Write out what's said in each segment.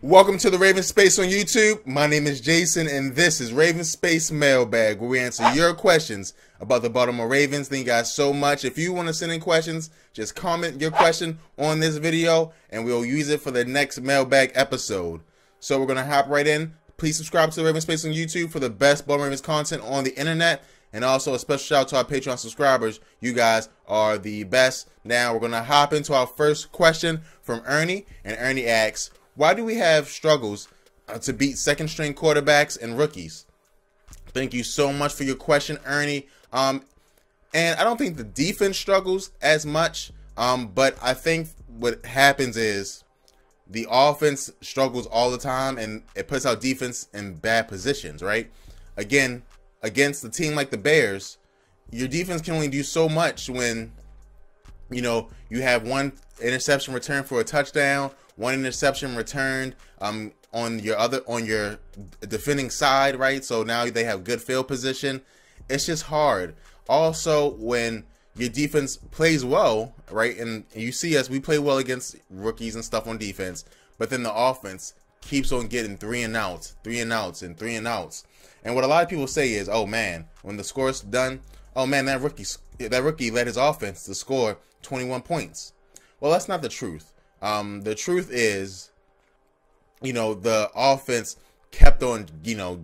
Welcome to the Raven Space on YouTube. My name is Jason, and this is Raven Space Mailbag, where we answer your questions about the Baltimore Ravens. Thank you guys so much. If you want to send in questions, just comment your question on this video, and we'll use it for the next Mailbag episode. So we're going to hop right in. Please subscribe to the Raven Space on YouTube for the best Baltimore Ravens content on the internet. And also a special shout out to our Patreon subscribers. You guys are the best. Now we're going to hop into our first question from Ernie. And Ernie asks, why do we have struggles to beat second string quarterbacks and rookies? Thank you so much for your question, Ernie. And I don't think the defense struggles as much. But I think what happens is the offense struggles all the time, and it puts our defense in bad positions, right? Again, against a team like the Bears, your defense can only do so much when, you have one interception returned for a touchdown, one interception returned on your defending side, right? So now they have good field position. It's just hard. Also, when your defense plays well, right? And you see us, we play well against rookies and stuff on defense, but then the offense keeps on getting 3 and outs, 3 and outs, and 3 and outs. And what a lot of people say is, oh man, when the score's done, oh man, that rookie led his offense to score 21 points. Well, that's not the truth. The truth is, the offense kept on,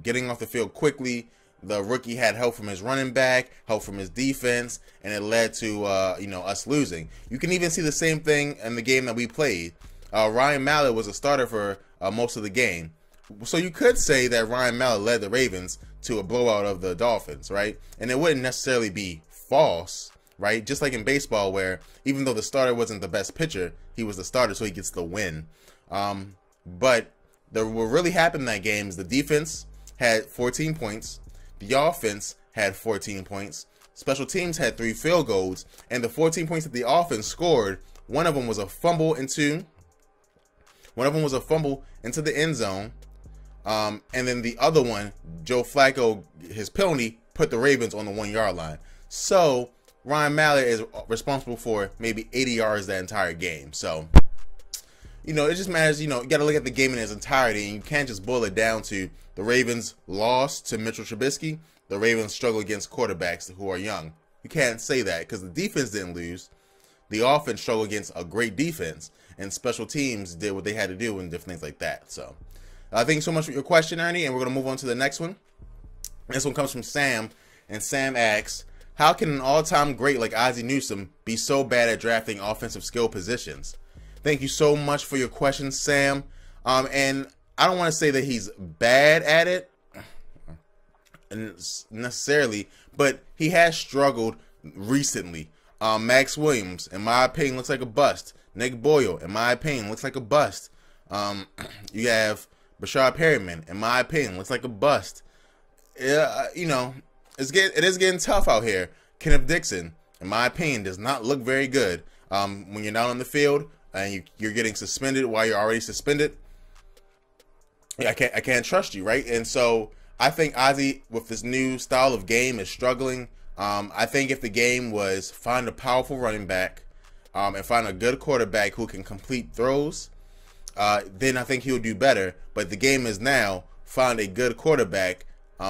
getting off the field quickly. The rookie had help from his running back, help from his defense, and it led to, us losing. You can even see the same thing in the game that we played. Ryan Mallett was a starter for most of the game. So you could say that Ryan Mallett led the Ravens to a blowout of the Dolphins, right? And it wouldn't necessarily be false, right? Just like in baseball, where even though the starter wasn't the best pitcher, he was the starter, so he gets the win. But what really happened in that game is the defense had 14 points, the offense had 14 points, special teams had 3 field goals, and the 14 points that the offense scored, one of them was a fumble into the end zone. And then the other one, Joe Flacco, his penalty put the Ravens on the 1-yard line. So Ryan Mallett is responsible for maybe 80 yards that entire game. So, it just matters, you got to look at the game in its entirety, and you can't just boil it down to the Ravens lost to Mitchell Trubisky. The Ravens struggle against quarterbacks who are young. You can't say that because the defense didn't lose. The offense struggled against a great defense, and special teams did what they had to do and different things like that. So, thank you so much for your question, Ernie, and we're going to move on to the next one. This one comes from Sam, and Sam asks, how can an all-time great like Ozzie Newsome be so bad at drafting offensive skill positions? Thank you so much for your question, Sam. And I don't want to say that he's bad at it necessarily, but he has struggled recently. Max Williams, in my opinion, looks like a bust. Nick Boyle, in my opinion, looks like a bust. You have Bashard Perryman, in my opinion, looks like a bust. It is getting tough out here. Kenneth Dixon, in my opinion, does not look very good. When you're not on the field and you're getting suspended while you're already suspended, I can't trust you, right? And so I think Ozzie, with this new style of game, is struggling. I think if the game was find a powerful running back and find a good quarterback who can complete throws, then I think he'll do better. But the game is now find a good quarterback,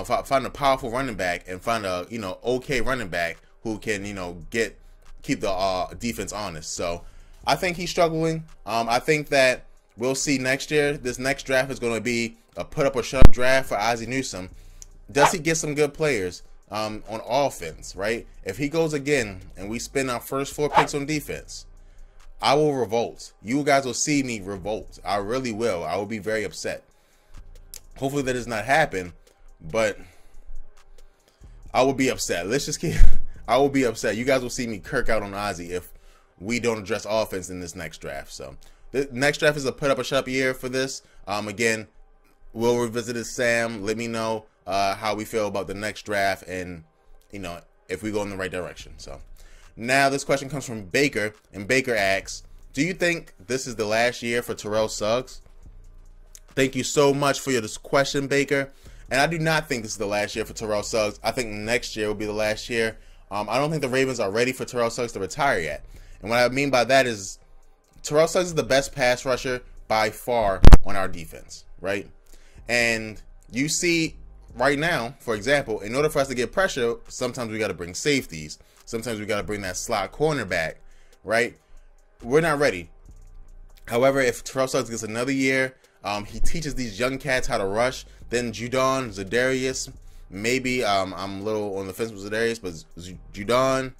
find a powerful running back, and find a okay running back who can keep the defense honest. So I think he's struggling. I think that we'll see next year. This next draft is going to be a put up or shut up draft for Ozzie Newsome. Does he get some good players on offense, right? If he goes again and we spend our first 4 picks on defense, I will revolt. You guys will see me revolt. I really will. I will be very upset. Hopefully that does not happen, but I will be upset. I will be upset. You guys will see me kirk out on Ozzie if we don't address offense in this next draft. So the next draft is a put up or shut up year for this. Again, we'll revisit it, Sam. Let me know how we feel about the next draft and, if we go in the right direction. So now this question comes from Baker, and Baker asks, do you think this is the last year for Terrell Suggs? Thank you so much for your question, Baker. And I do not think this is the last year for Terrell Suggs. I think next year will be the last year. I don't think the Ravens are ready for Terrell Suggs to retire yet. And what I mean by that is Terrell Suggs is the best pass rusher, by far on our defense, right? And you see right now, for example, in order for us to get pressure, sometimes we got to bring safeties. Sometimes we got to bring that slot cornerback, right? We're not ready. However, if Terrell Suggs gets another year, he teaches these young cats how to rush. Then Judon, Zadarius, maybe I'm a little on the fence with Zadarius, but Judon,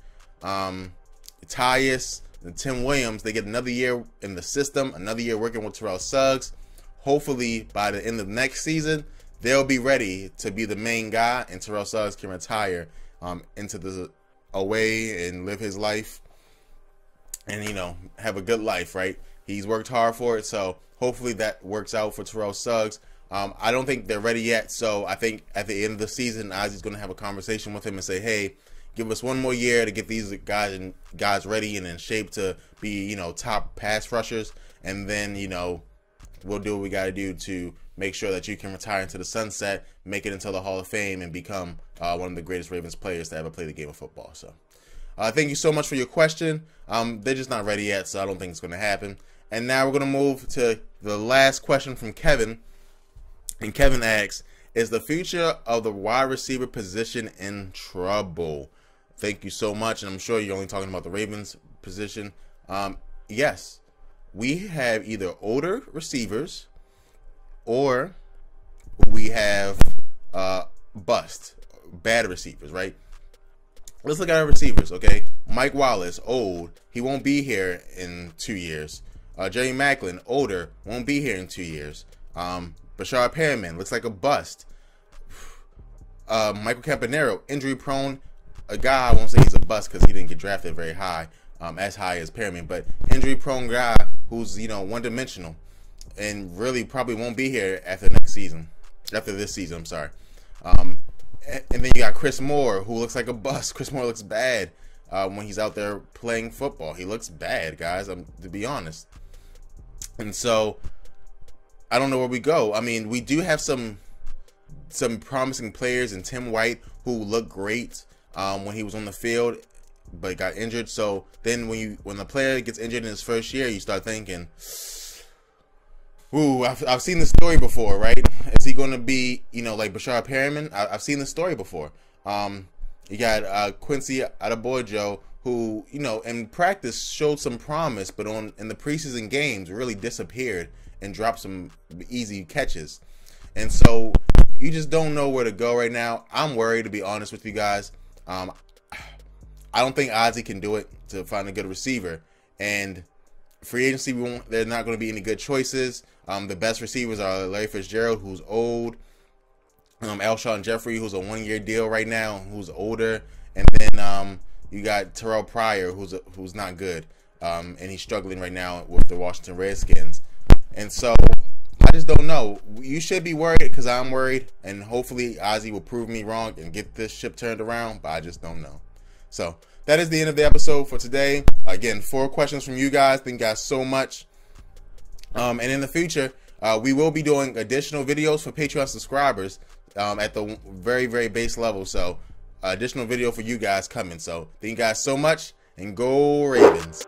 Tyus, and Tim Williams, they get another year in the system, another year working with Terrell Suggs. Hopefully, by the end of next season, they'll be ready to be the main guy, and Terrell Suggs can retire into the away and live his life and, you know, have a good life, right? He's worked hard for it, so hopefully that works out for Terrell Suggs. I don't think they're ready yet, so I think at the end of the season, Ozzie's going to have a conversation with him and say, hey, give us one more year to get these guys ready and in shape to be, you know, top pass rushers, and then, you know, we'll do what we got to do to make sure that you can retire into the sunset, make it into the Hall of Fame, and become one of the greatest Ravens players to ever play the game of football. So thank you so much for your question. They're just not ready yet, so I don't think it's going to happen. And now we're going to move to the last question from Kevin. And Kevin asks, is the future of the wide receiver position in trouble? Thank you so much. And I'm sure you're only talking about the Ravens position. Yes, we have either older receivers or we have bad receivers, right? Let's look at our receivers, okay? Mike Wallace, old. He won't be here in 2 years. Jerry Maclin, older, won't be here in 2 years. Bashar Perriman, looks like a bust. Michael Campanaro, injury prone. A guy, I won't say he's a bust because he didn't get drafted very high, as high as Perriman, but injury prone guy who's, you know, one dimensional and really probably won't be here after this season, I'm sorry. And then you got Chris Moore, who looks like a bust. Chris Moore looks bad when he's out there playing football. He looks bad, guys, to be honest. And so I don't know where we go. I mean, we do have some promising players in Tim White who looked great when he was on the field, but got injured. So then when the player gets injured in his first year, you start thinking, ooh, I've seen this story before, right? Is he going to be, you know, like Bashar Perriman? I've seen this story before. You got Quincy Adebojo, who, you know, in practice showed some promise, but in the preseason games really disappeared and dropped some easy catches. And so you just don't know where to go right now. I'm worried, to be honest with you guys. I don't think Ozzie can do it to find a good receiver. And free agency, there's not going to be any good choices. The best receivers are Larry Fitzgerald, who's old. Alshon Jeffrey, who's a one-year deal right now, who's older. And then you got Terrell Pryor, who's not good. And he's struggling right now with the Washington Redskins. And so I just don't know. You should be worried because I'm worried. And hopefully Ozzie will prove me wrong and get this ship turned around. But I just don't know. So that is the end of the episode for today. Again, 4 questions from you guys. Thank you guys so much. And in the future, we will be doing additional videos for Patreon subscribers at the very, very base level. So additional video for you guys coming. So thank you guys so much, and go Ravens.